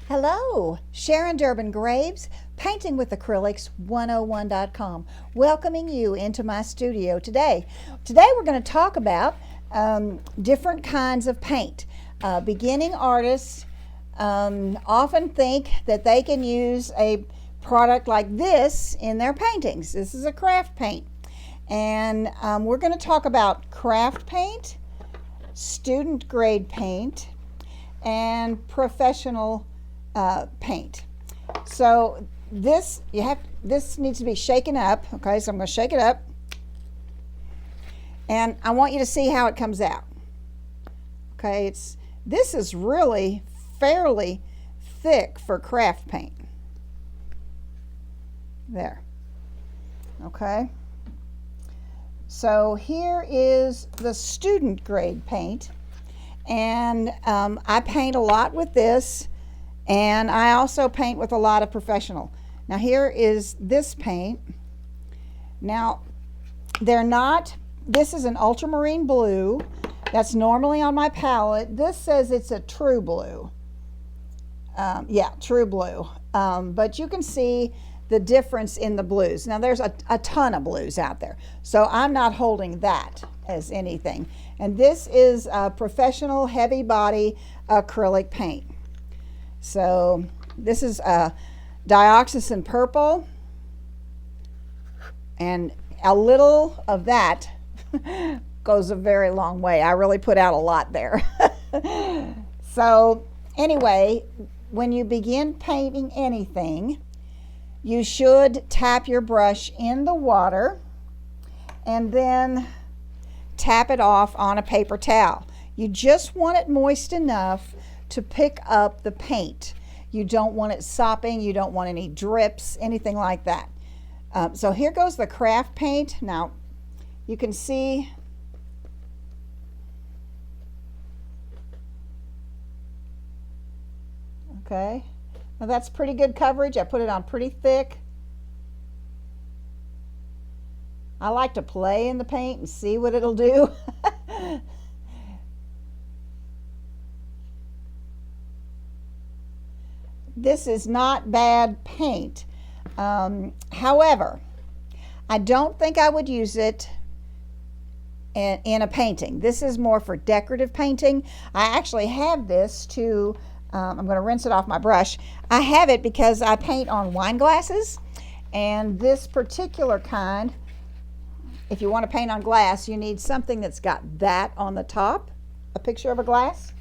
Hello, Sharon Durbin Graves, Painting with Acrylics 101.com, welcoming you into my studio today. Today we're going to talk about different kinds of paint. Beginning artists often think that they can use a product like this in their paintings. This is a craft paint. And we're going to talk about craft paint, student grade paint, and professional paint. So this needs to be shaken up. Okay, so I'm going to shake it up, and I want you to see how it comes out. Okay, this is really fairly thick for craft paint. There. Okay. So here is the student grade paint, and I paint a lot with this. And I also paint with a lot of professional. Now here is this paint. Now this is an ultramarine blue that's normally on my palette. This says it's a true blue. Yeah, true blue. But you can see the difference in the blues. Now there's a ton of blues out there, so I'm not holding that as anything. And this is a professional heavy body acrylic paint. So this is dioxazine purple, and a little of that goes a very long way. I really put out a lot there. So anyway, when you begin painting anything, you should tap your brush in the water and then tap it off on a paper towel. You just want it moist enough to pick up the paint. You don't want it sopping, you don't want any drips, anything like that. So here goes the craft paint. Now you can see okay, now that's pretty good coverage. I put it on pretty thick. I like to play in the paint and see what it'll do. This is not bad paint. However, I don't think I would use it in a painting. This is more for decorative painting. I actually have this to, I'm going to rinse it off my brush. I have it because I paint on wine glasses, and this particular kind, if you want to paint on glass, you need something that's got that on the top, a picture of a glass.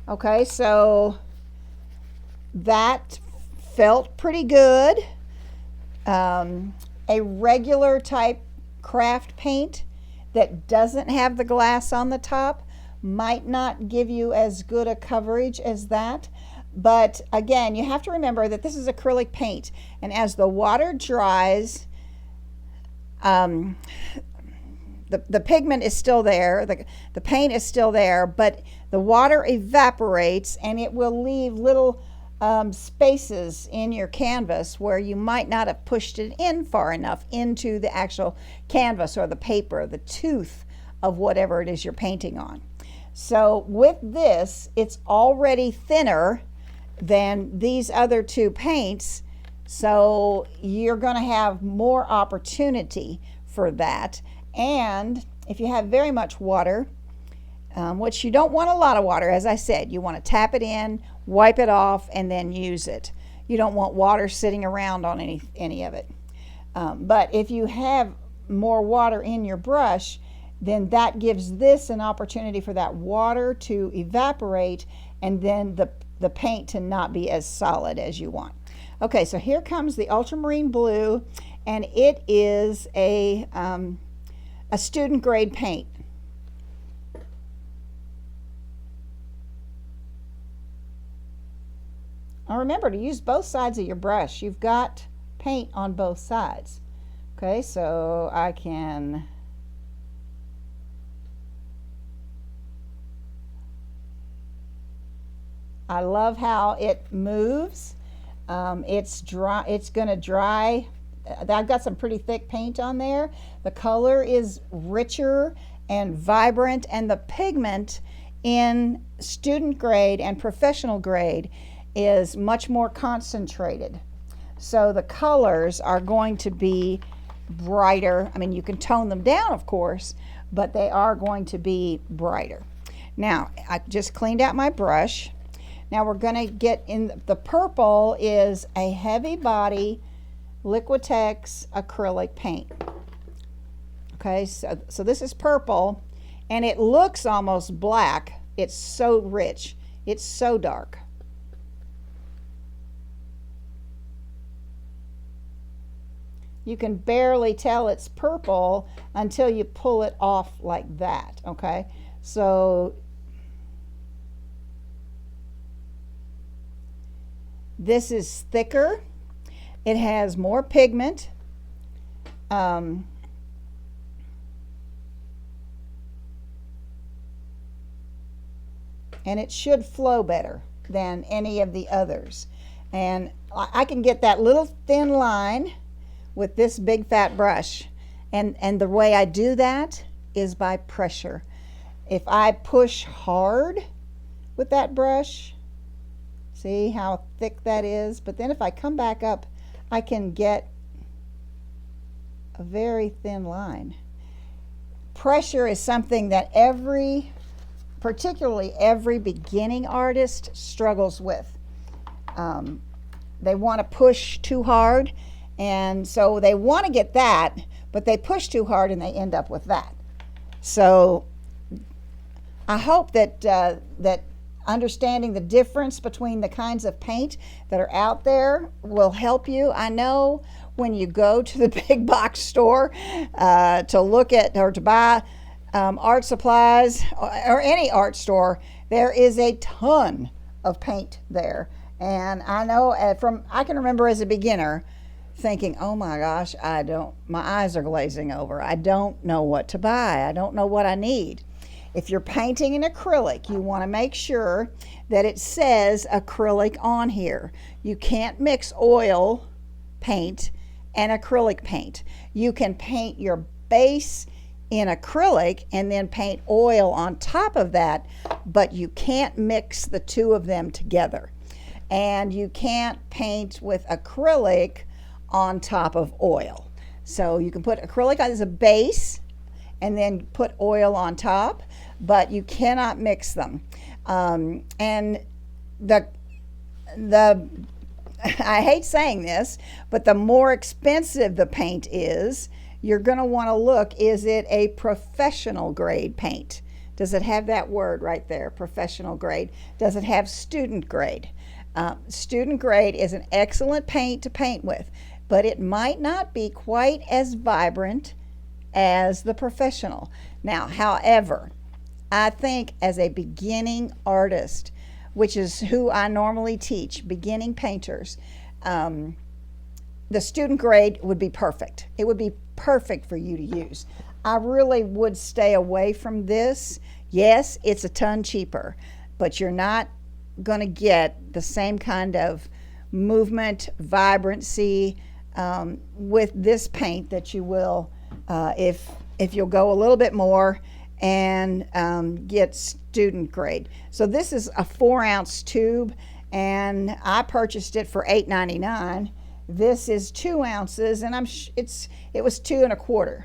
Okay, so that felt pretty good. A regular type craft paint that doesn't have the glass on the top might not give you as good a coverage as that. But again, you have to remember that this is acrylic paint, and as the water dries, the pigment is still there, the paint is still there, but the water evaporates and it will leave little spaces in your canvas where you might not have pushed it in far enough into the actual canvas or the paper, the tooth of whatever it is you're painting on. So with this, it's already thinner than these other two paints, so you're going to have more opportunity for that. And if you have very much water, which you don't want a lot of water, as I said, you want to tap it in, wipe it off, and then use it. You don't want water sitting around on any of it. But if you have more water in your brush, then that gives this an opportunity for that water to evaporate, and then the paint to not be as solid as you want. Okay, so here comes the ultramarine blue, and it is a student grade paint. Now remember to use both sides of your brush. You've got paint on both sides. Okay, so I love how it moves. It's dry. It's going to dry. I've got some pretty thick paint on there. The color is richer and vibrant, and the pigment in student grade and professional grade is much more concentrated. So the colors are going to be brighter. I mean, you can tone them down, of course, but they are going to be brighter. Now, I just cleaned out my brush. Now we're going to get in, the purple is a heavy body Liquitex acrylic paint. Okay, so this is purple, and it looks almost black. It's so rich. It's so dark. You can barely tell it's purple until you pull it off like that, okay? So this is thicker. It has more pigment. And it should flow better than any of the others. And I can get that little thin line with this big fat brush. And the way I do that is by pressure. If I push hard with that brush, see how thick that is? But then if I come back up, I can get a very thin line. Pressure is something that particularly every beginning artist struggles with. They want to push too hard, and so they want to get that, but they push too hard and they end up with that. So I hope that that understanding the difference between the kinds of paint that are out there will help you. I know when you go to the big box store to look at or to buy art supplies or any art store, there is a ton of paint there. And I know I can remember as a beginner thinking, oh my gosh, my eyes are glazing over. I don't know what to buy. I don't know what I need. If you're painting in acrylic, you want to make sure that it says acrylic on here. You can't mix oil paint and acrylic paint. You can paint your base in acrylic and then paint oil on top of that, but you can't mix the two of them together. And you can't paint with acrylic on top of oil. So you can put acrylic as a base and then put oil on top, but you cannot mix them. And the I hate saying this, but the more expensive the paint is, you're going to want to look, is it a professional grade paint? Does it have that word right there, professional grade? Does it have student grade? Student grade is an excellent paint to paint with, but it might not be quite as vibrant as the professional. Now, however, I think as a beginning artist, which is who I normally teach, beginning painters, the student grade would be perfect. It would be perfect for you to use. I really would stay away from this. Yes, it's a ton cheaper, but you're not going to get the same kind of movement, vibrancy with this paint that you will if you'll go a little bit more and get student grade. So this is a 4-ounce tube, and I purchased it for $8.99. This is 2 ounces, and it was 2 1/4.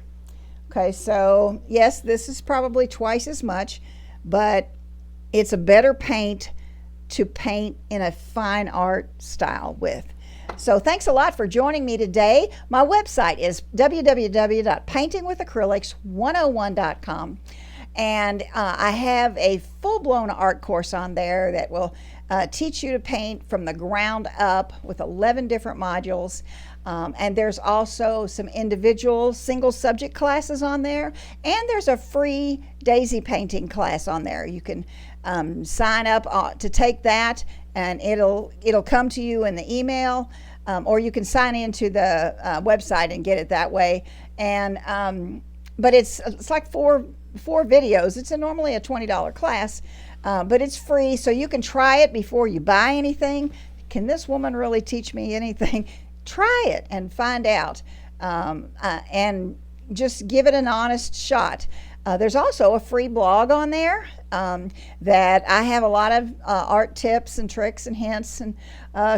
Okay, so yes, this is probably twice as much, but it's a better paint to paint in a fine art style with. So thanks a lot for joining me today. My website is www.paintingwithacrylics101.com. And I have a full-blown art course on there that will teach you to paint from the ground up with 11 different modules. And there's also some individual single subject classes on there. And there's a free daisy painting class on there. You can sign up to take that, and it'll come to you in the email. Or you can sign into the website and get it that way. And but it's like four videos. It's normally a $20 class, but it's free, so you can try it before you buy anything. Can this woman really teach me anything? Try it and find out, and just give it an honest shot. There's also a free blog on there that I have a lot of art tips and tricks and hints and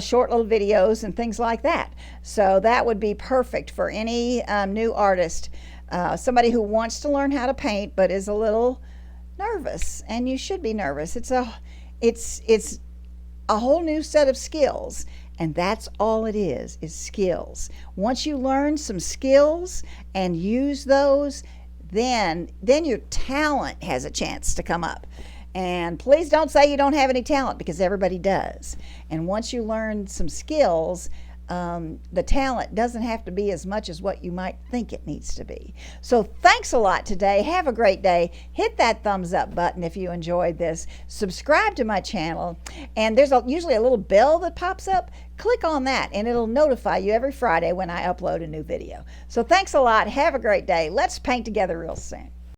short little videos and things like that. So that would be perfect for any new artist, somebody who wants to learn how to paint but is a little nervous. And you should be nervous. It's a whole new set of skills, and that's all it is skills. Once you learn some skills and use those, then your talent has a chance to come up. And please don't say you don't have any talent, because everybody does. And once you learn some skills, the talent doesn't have to be as much as what you might think it needs to be. So thanks a lot today. Have a great day. Hit that thumbs up button if you enjoyed this. Subscribe to my channel. And there's usually a little bell that pops up. Click on that and it'll notify you every Friday when I upload a new video. So thanks a lot. Have a great day. Let's paint together real soon.